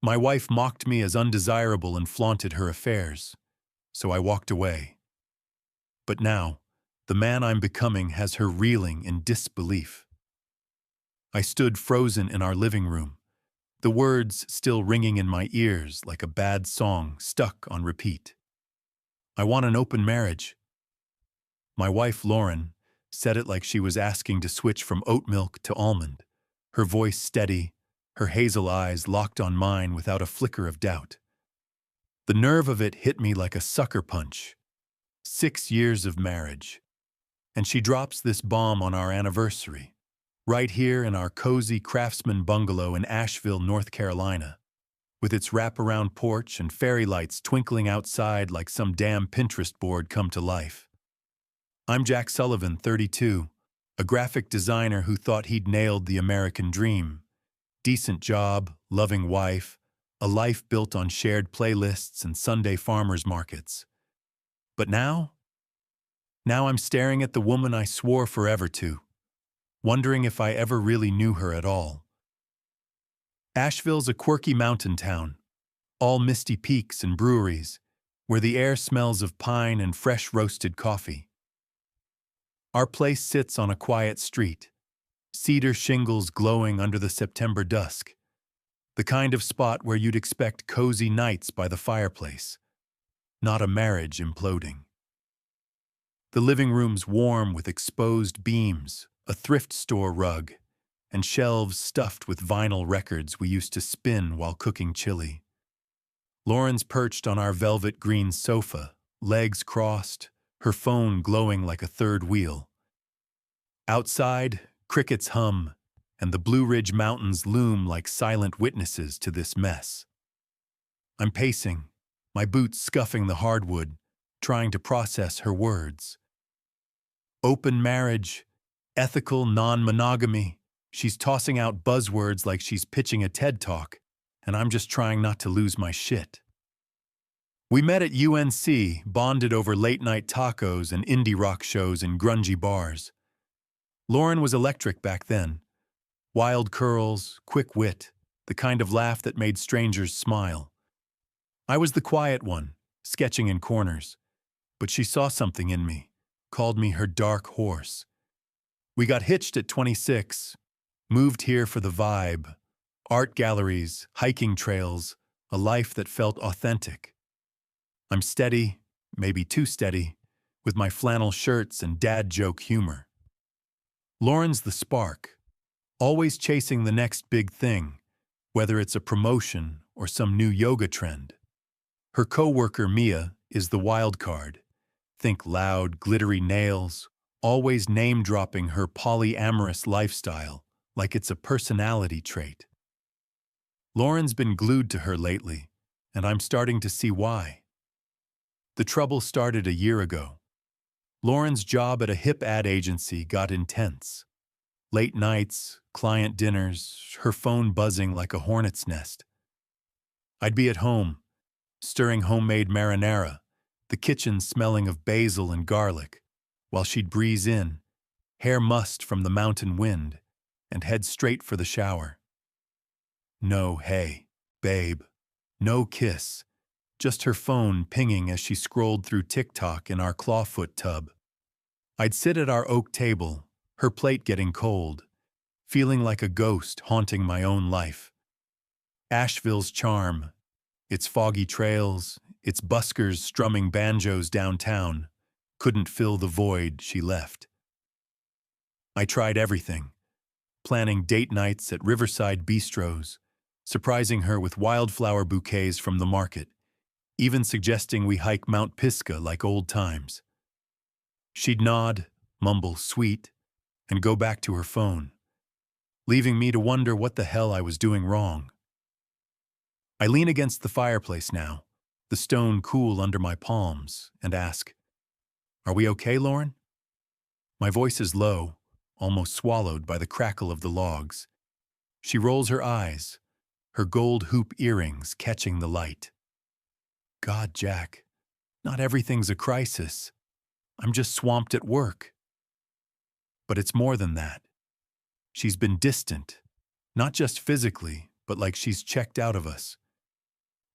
My wife mocked me as undesirable and flaunted her affairs, so I walked away. But now, the man I'm becoming has her reeling in disbelief. I stood frozen in our living room, the words still ringing in my ears like a bad song stuck on repeat. I want an open marriage. My wife, Lauren, said it like she was asking to switch from oat milk to almond, her voice steady, her hazel eyes locked on mine without a flicker of doubt. The nerve of it hit me like a sucker punch. 6 years of marriage. And she drops this bomb on our anniversary, right here in our cozy craftsman bungalow in Asheville, North Carolina, with its wraparound porch and fairy lights twinkling outside like some damn Pinterest board come to life. I'm Jack Sullivan, 32, a graphic designer who thought he'd nailed the American dream. Decent job, loving wife, a life built on shared playlists and Sunday farmers markets. But now I'm staring at the woman I swore forever to, wondering if I ever really knew her at all. Asheville's a quirky mountain town, all misty peaks and breweries, where the air smells of pine and fresh roasted coffee. Our place sits on a quiet street, cedar shingles glowing under the September dusk, the kind of spot where you'd expect cozy nights by the fireplace, not a marriage imploding. The living room's warm with exposed beams, a thrift store rug, and shelves stuffed with vinyl records we used to spin while cooking chili. Lauren's perched on our velvet green sofa, legs crossed, her phone glowing like a third wheel. Outside, crickets hum, and the Blue Ridge Mountains loom like silent witnesses to this mess. I'm pacing, my boots scuffing the hardwood, trying to process her words. Open marriage, ethical non-monogamy. She's tossing out buzzwords like she's pitching a TED Talk, and I'm just trying not to lose my shit. We met at UNC, bonded over late-night tacos and indie rock shows in grungy bars. Lauren was electric back then. Wild curls, quick wit, the kind of laugh that made strangers smile. I was the quiet one, sketching in corners, but she saw something in me, called me her dark horse. We got hitched at 26, moved here for the vibe, art galleries, hiking trails, a life that felt authentic. I'm steady, maybe too steady, with my flannel shirts and dad joke humor. Lauren's the spark, always chasing the next big thing, whether it's a promotion or some new yoga trend. Her coworker Mia is the wild card. Think loud, glittery nails, always name-dropping her polyamorous lifestyle like it's a personality trait. Lauren's been glued to her lately, and I'm starting to see why. The trouble started a year ago. Lauren's job at a hip ad agency got intense. Late nights, client dinners, her phone buzzing like a hornet's nest. I'd be at home, stirring homemade marinara, the kitchen smelling of basil and garlic, while she'd breeze in, hair mussed from the mountain wind, and head straight for the shower. No hey, babe, no kiss, just her phone pinging as she scrolled through TikTok in our clawfoot tub. I'd sit at our oak table, her plate getting cold, feeling like a ghost haunting my own life. Asheville's charm, its foggy trails, its buskers strumming banjos downtown, couldn't fill the void she left. I tried everything, planning date nights at riverside bistros, surprising her with wildflower bouquets from the market, even suggesting we hike Mount Pisgah like old times. She'd nod, mumble sweet, and go back to her phone, leaving me to wonder what the hell I was doing wrong. I lean against the fireplace now, the stone cool under my palms, and ask, "Are we okay, Lauren?" My voice is low, almost swallowed by the crackle of the logs. She rolls her eyes, her gold hoop earrings catching the light. God, Jack, not everything's a crisis. I'm just swamped at work. But it's more than that. She's been distant, not just physically, but like she's checked out of us.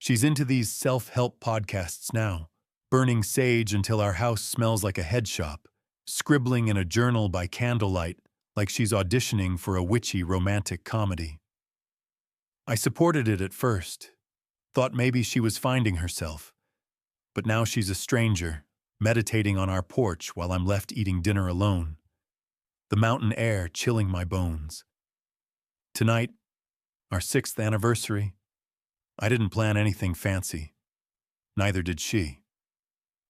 She's into these self-help podcasts now, burning sage until our house smells like a head shop, scribbling in a journal by candlelight like she's auditioning for a witchy romantic comedy. I supported it at first, thought maybe she was finding herself, but now she's a stranger, meditating on our porch while I'm left eating dinner alone, the mountain air chilling my bones. Tonight, our 6th anniversary, I didn't plan anything fancy. Neither did she.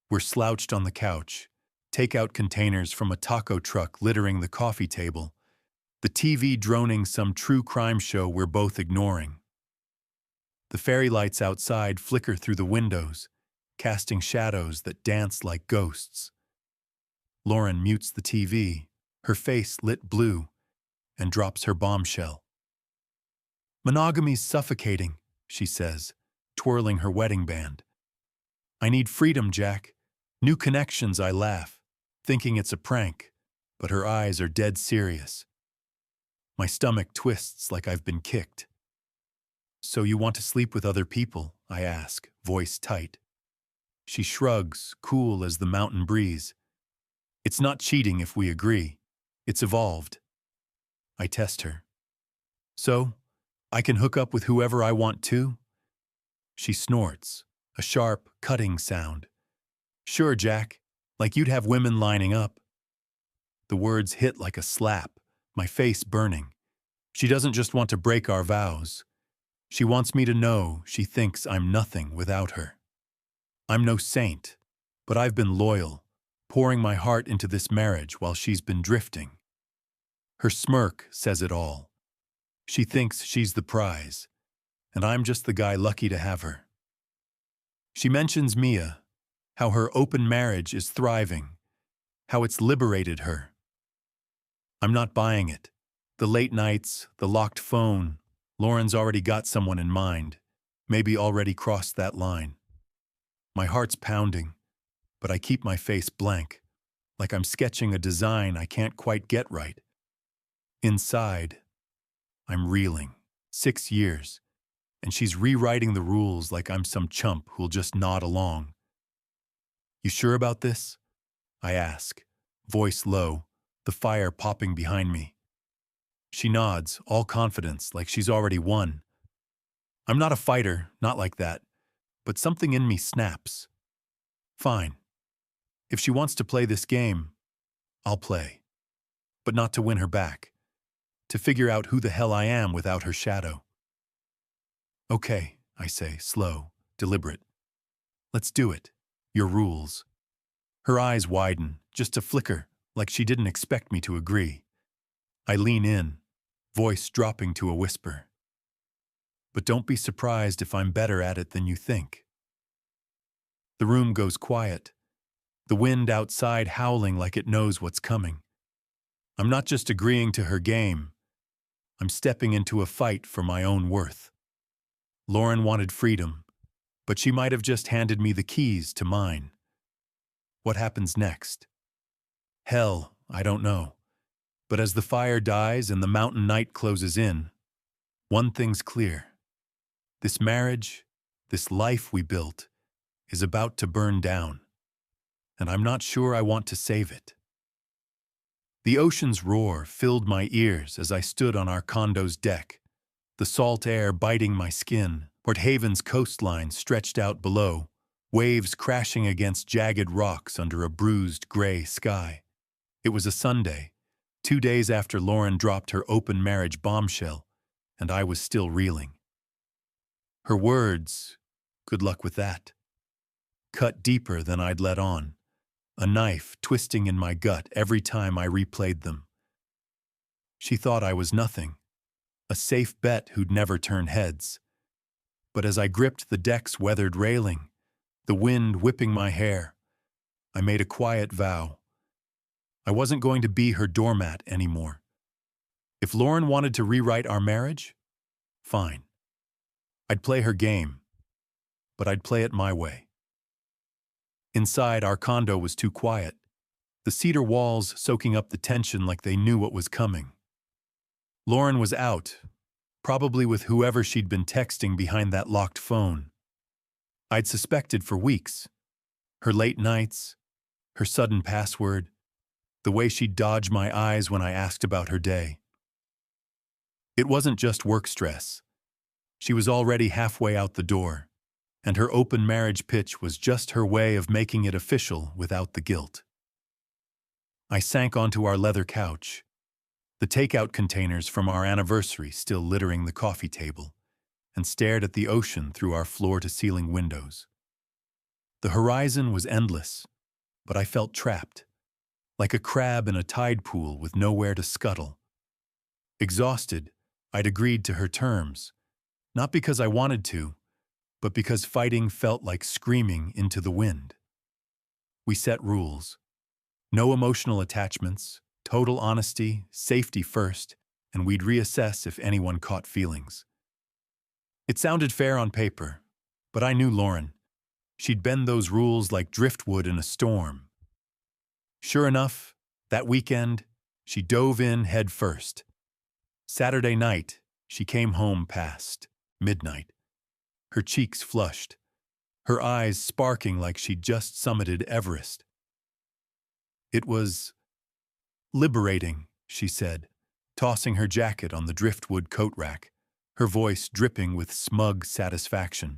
We're slouched on the couch, takeout containers from a taco truck littering the coffee table, the TV droning some true crime show we're both ignoring. The fairy lights outside flicker through the windows, casting shadows that dance like ghosts. Lauren mutes the TV, her face lit blue, and drops her bombshell. "Monogamy's suffocating," she says, twirling her wedding band. "I need freedom, Jack. New connections," I laugh, thinking it's a prank, but her eyes are dead serious. My stomach twists like I've been kicked. "So you want to sleep with other people?" I ask, voice tight. She shrugs, cool as the mountain breeze. "It's not cheating if we agree. It's evolved." I test her. "So, I can hook up with whoever I want to?" She snorts, a sharp, cutting sound. "Sure, Jack, like you'd have women lining up." The words hit like a slap, my face burning. She doesn't just want to break our vows. She wants me to know she thinks I'm nothing without her. I'm no saint, but I've been loyal, pouring my heart into this marriage while she's been drifting. Her smirk says it all. She thinks she's the prize, and I'm just the guy lucky to have her. She mentions Mia, how her open marriage is thriving, how it's liberated her. I'm not buying it. The late nights, the locked phone, Lauren's already got someone in mind, maybe already crossed that line. My heart's pounding, but I keep my face blank, like I'm sketching a design I can't quite get right. Inside, I'm reeling. 6 years, and she's rewriting the rules like I'm some chump who'll just nod along. "You sure about this?" I ask, voice low, the fire popping behind me. She nods, all confidence, like she's already won. I'm not a fighter, not like that, but something in me snaps. Fine. If she wants to play this game, I'll play. But not to win her back. To figure out who the hell I am without her shadow. "Okay," I say, slow, deliberate. "Let's do it. Your rules." Her eyes widen, just a flicker, like she didn't expect me to agree. I lean in, voice dropping to a whisper. "But don't be surprised if I'm better at it than you think." The room goes quiet, the wind outside howling like it knows what's coming. I'm not just agreeing to her game. I'm stepping into a fight for my own worth. Lauren wanted freedom, but she might have just handed me the keys to mine. What happens next? Hell, I don't know. But as the fire dies and the mountain night closes in, one thing's clear. This marriage, this life we built, is about to burn down, and I'm not sure I want to save it. The ocean's roar filled my ears as I stood on our condo's deck, the salt air biting my skin, Port Haven's coastline stretched out below, waves crashing against jagged rocks under a bruised gray sky. It was a Sunday, 2 days after Lauren dropped her open marriage bombshell, and I was still reeling. Her words, good luck with that, cut deeper than I'd let on, a knife twisting in my gut every time I replayed them. She thought I was nothing, a safe bet who'd never turn heads. But as I gripped the deck's weathered railing, the wind whipping my hair, I made a quiet vow. I wasn't going to be her doormat anymore. If Lauren wanted to rewrite our marriage, fine. I'd play her game, but I'd play it my way. Inside, our condo was too quiet, the cedar walls soaking up the tension like they knew what was coming. Lauren was out, probably with whoever she'd been texting behind that locked phone. I'd suspected for weeks. Her late nights, her sudden password, the way she'd dodge my eyes when I asked about her day. It wasn't just work stress. She was already halfway out the door, and her open marriage pitch was just her way of making it official without the guilt. I sank onto our leather couch, the takeout containers from our anniversary still littering the coffee table, and stared at the ocean through our floor-to-ceiling windows. The horizon was endless, but I felt trapped, like a crab in a tide pool with nowhere to scuttle. Exhausted, I'd agreed to her terms, not because I wanted to, but because fighting felt like screaming into the wind. We set rules. No emotional attachments, total honesty, safety first, and we'd reassess if anyone caught feelings. It sounded fair on paper, but I knew Lauren. She'd bend those rules like driftwood in a storm. Sure enough, that weekend, she dove in head first. Saturday night, she came home past midnight, her cheeks flushed, her eyes sparking like she'd just summited Everest. It was liberating, she said, tossing her jacket on the driftwood coat rack, her voice dripping with smug satisfaction.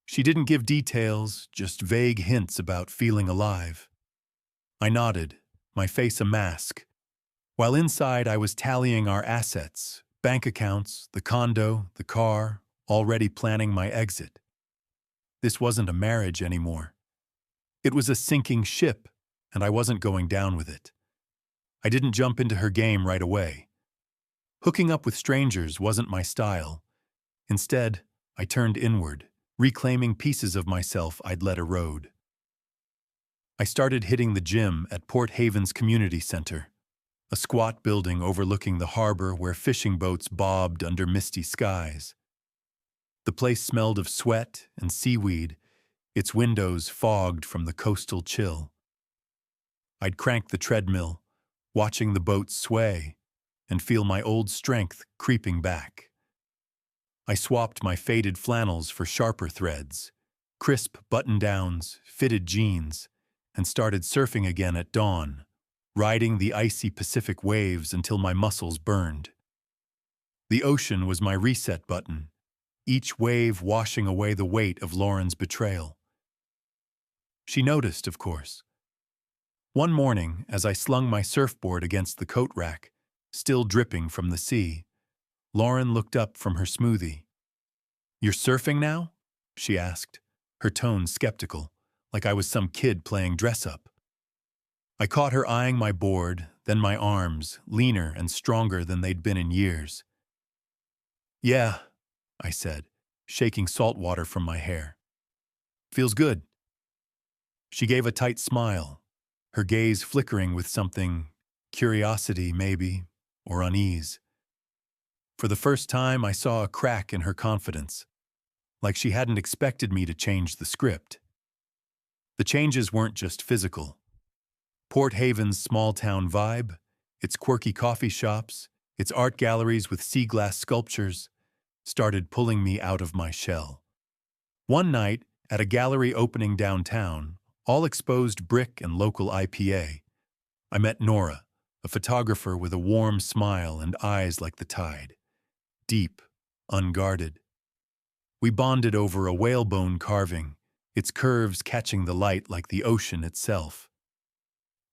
She didn't give details, just vague hints about feeling alive. I nodded, my face a mask, while inside I was tallying our assets, bank accounts, the condo, the car, already planning my exit. This wasn't a marriage anymore. It was a sinking ship, and I wasn't going down with it. I didn't jump into her game right away. Hooking up with strangers wasn't my style. Instead, I turned inward, reclaiming pieces of myself I'd let erode. I started hitting the gym at Port Havens Community Center, a squat building overlooking the harbor where fishing boats bobbed under misty skies. The place smelled of sweat and seaweed, its windows fogged from the coastal chill. I'd crank the treadmill, watching the boats sway, and feel my old strength creeping back. I swapped my faded flannels for sharper threads, crisp button-downs, fitted jeans, and started surfing again at dawn, riding the icy Pacific waves until my muscles burned. The ocean was my reset button, each wave washing away the weight of Lauren's betrayal. She noticed, of course. One morning, as I slung my surfboard against the coat rack, still dripping from the sea, Lauren looked up from her smoothie. "You're surfing now?" she asked, her tone skeptical, like I was some kid playing dress-up. I caught her eyeing my board, then my arms, leaner and stronger than they'd been in years. "Yeah," I said, shaking salt water from my hair. "Feels good." She gave a tight smile, her gaze flickering with something, curiosity maybe, or unease. For the first time, I saw a crack in her confidence, like she hadn't expected me to change the script. The changes weren't just physical. Port Haven's small-town vibe, its quirky coffee shops, its art galleries with sea glass sculptures, started pulling me out of my shell. One night, at a gallery opening downtown, all exposed brick and local IPA, I met Nora, a photographer with a warm smile and eyes like the tide. Deep, unguarded. We bonded over a whalebone carving, its curves catching the light like the ocean itself.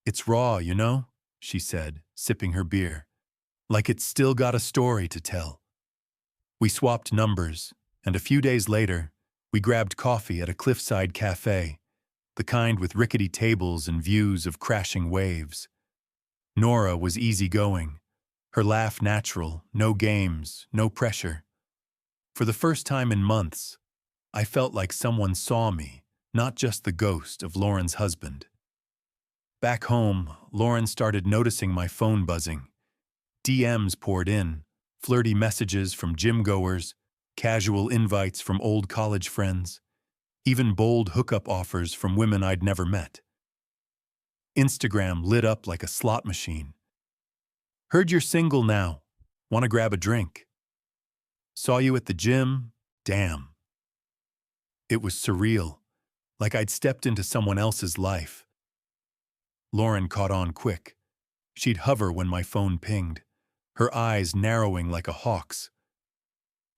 "It's raw, you know," she said, sipping her beer. "Like it's still got a story to tell." We swapped numbers, and a few days later, we grabbed coffee at a cliffside cafe, the kind with rickety tables and views of crashing waves. Nora was easygoing, her laugh natural, no games, no pressure. For the first time in months, I felt like someone saw me, not just the ghost of Lauren's husband. Back home, Lauren started noticing my phone buzzing. DMs poured in, flirty messages from gym-goers, casual invites from old college friends, even bold hookup offers from women I'd never met. Instagram lit up like a slot machine. "Heard you're single now. Want to grab a drink? Saw you at the gym? Damn." It was surreal, like I'd stepped into someone else's life. Lauren caught on quick. She'd hover when my phone pinged, her eyes narrowing like a hawk's.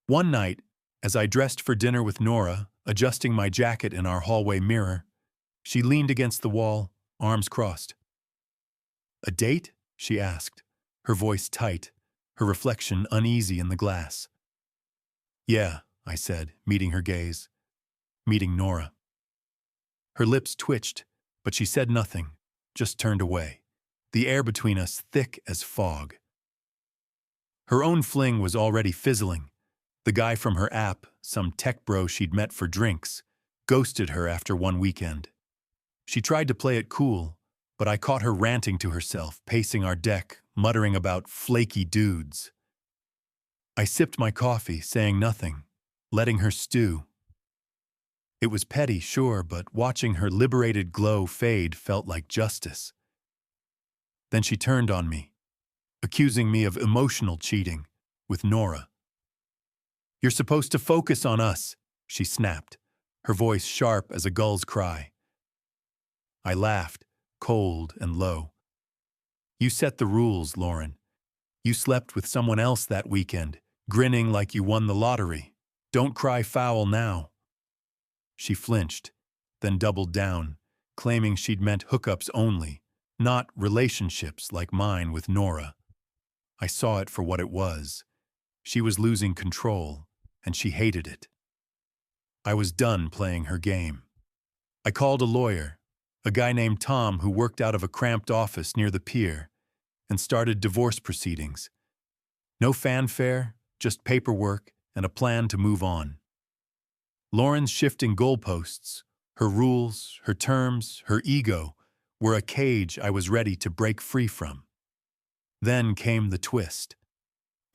One night, as I dressed for dinner with Nora, adjusting my jacket in our hallway mirror, she leaned against the wall, arms crossed. "A date?" she asked, her voice tight, her reflection uneasy in the glass. "Yeah," I said, meeting her gaze. "Meeting Nora." Her lips twitched, but she said nothing, just turned away, the air between us thick as fog. Her own fling was already fizzling. The guy from her app, some tech bro she'd met for drinks, ghosted her after one weekend. She tried to play it cool, but I caught her ranting to herself, pacing our deck, muttering about flaky dudes. I sipped my coffee, saying nothing, letting her stew. It was petty, sure, but watching her liberated glow fade felt like justice. Then she turned on me, accusing me of emotional cheating with Nora. "You're supposed to focus on us," she snapped, her voice sharp as a gull's cry. I laughed, cold and low. "You set the rules, Lauren. You slept with someone else that weekend, grinning like you won the lottery. Don't cry foul now." She flinched, then doubled down, claiming she'd meant hookups only, not relationships like mine with Nora. I saw it for what it was. She was losing control, and she hated it. I was done playing her game. I called a lawyer, a guy named Tom who worked out of a cramped office near the pier, and started divorce proceedings. No fanfare, just paperwork and a plan to move on. Lauren's shifting goalposts, her rules, her terms, her ego, were a cage I was ready to break free from. Then came the twist.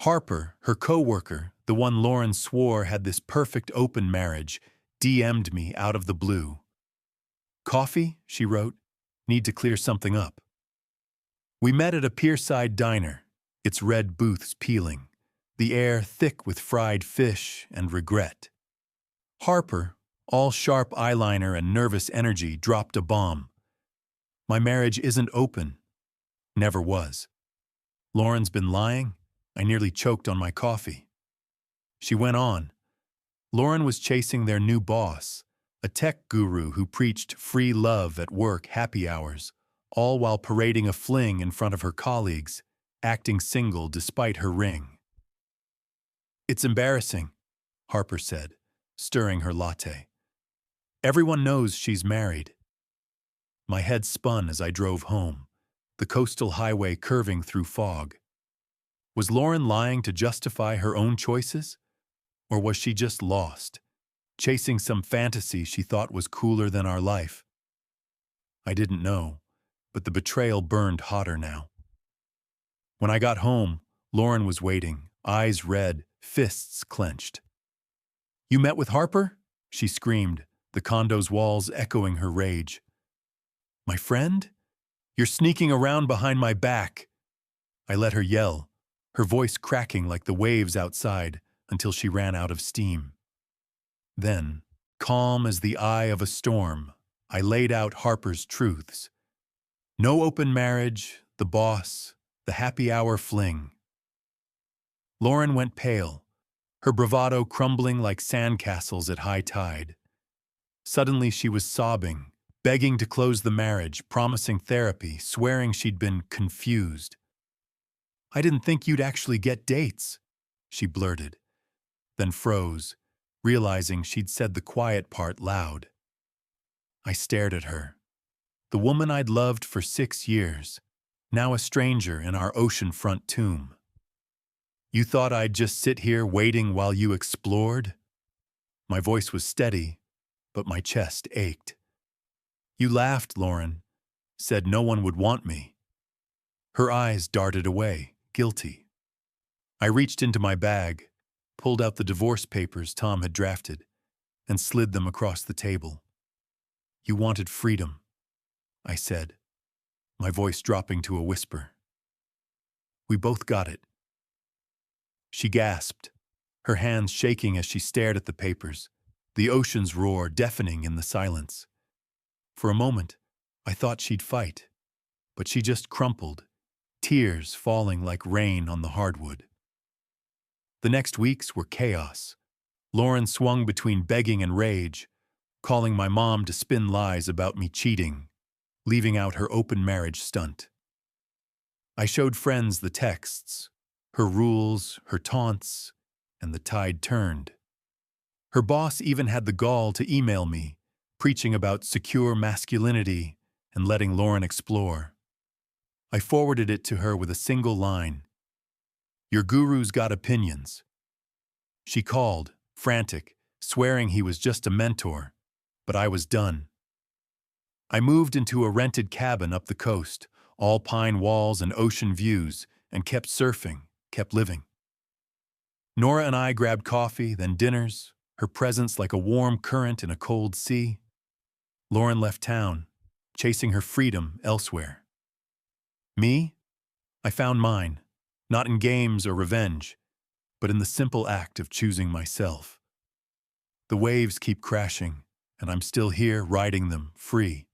Harper, her co-worker, the one Lauren swore had this perfect open marriage, DM'd me out of the blue. "Coffee?" she wrote. "Need to clear something up." We met at a pierside diner, its red booths peeling, the air thick with fried fish and regret. Harper, all sharp eyeliner and nervous energy, dropped a bomb. "My marriage isn't open. Never was. Lauren's been lying?" I nearly choked on my coffee. She went on. Lauren was chasing their new boss, a tech guru who preached free love at work happy hours, all while parading a fling in front of her colleagues, acting single despite her ring. "It's embarrassing," Harper said, stirring her latte. "Everyone knows she's married." My head spun as I drove home, the coastal highway curving through fog. Was Lauren lying to justify her own choices? Or was she just lost, chasing some fantasy she thought was cooler than our life? I didn't know, but the betrayal burned hotter now. When I got home, Lauren was waiting, eyes red, fists clenched. "You met with Harper?" she screamed, the condo's walls echoing her rage. "My friend? You're sneaking around behind my back." I let her yell, her voice cracking like the waves outside, until she ran out of steam. Then, calm as the eye of a storm, I laid out Harper's truths. No open marriage, the boss, the happy hour fling. Lauren went pale, her bravado crumbling like sandcastles at high tide. Suddenly she was sobbing, begging to close the marriage, promising therapy, swearing she'd been confused. "I didn't think you'd actually get dates," she blurted, then froze, realizing she'd said the quiet part loud. I stared at her. The woman I'd loved for 6 years, now a stranger in our oceanfront tomb. "You thought I'd just sit here waiting while you explored?" My voice was steady, but my chest ached. "You laughed, Lauren, said no one would want me." Her eyes darted away, guilty. I reached into my bag, pulled out the divorce papers Tom had drafted, and slid them across the table. "You wanted freedom," I said, my voice dropping to a whisper. "We both got it." She gasped, her hands shaking as she stared at the papers. the ocean's roar deafening in the silence. For a moment, I thought she'd fight, but she just crumpled, tears falling like rain on the hardwood. The next weeks were chaos. Lauren swung between begging and rage, calling my mom to spin lies about me cheating, leaving out her open marriage stunt. I showed friends the texts, her rules, her taunts, and the tide turned. Her boss even had the gall to email me, preaching about secure masculinity and letting Lauren explore. I forwarded it to her with a single line: "Your guru's got opinions." She called, frantic, swearing he was just a mentor, but I was done. I moved into a rented cabin up the coast, all pine walls and ocean views, and kept surfing, kept living. Nora and I grabbed coffee, then dinners, her presence like a warm current in a cold sea. Lauren left town, chasing her freedom elsewhere. Me? I found mine, not in games or revenge, but in the simple act of choosing myself. The waves keep crashing, and I'm still here riding them, free.